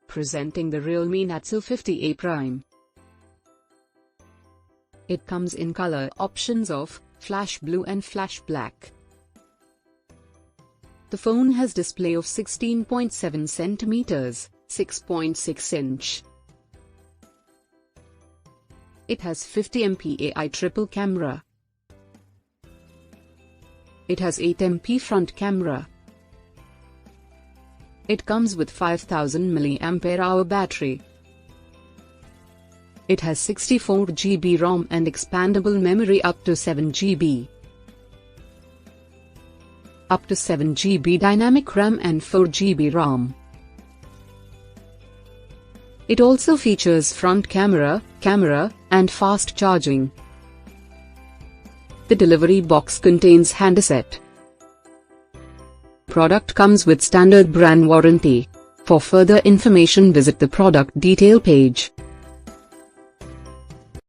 Presenting the Realme Narzo 50A Prime. It comes in color options of flash blue and flash black. The phone has display of 16.7 cm, 6.6 inch. It has 50 MP AI triple camera. It has 8 MP front camera. It comes with 5000 mAh battery. It has 64 GB ROM and expandable memory up to 7 GB. Up to 7 GB dynamic RAM and 4 GB ROM. It also features front camera, and fast charging. The delivery box contains handset. Product comes with standard brand warranty. For further information visit the product detail page.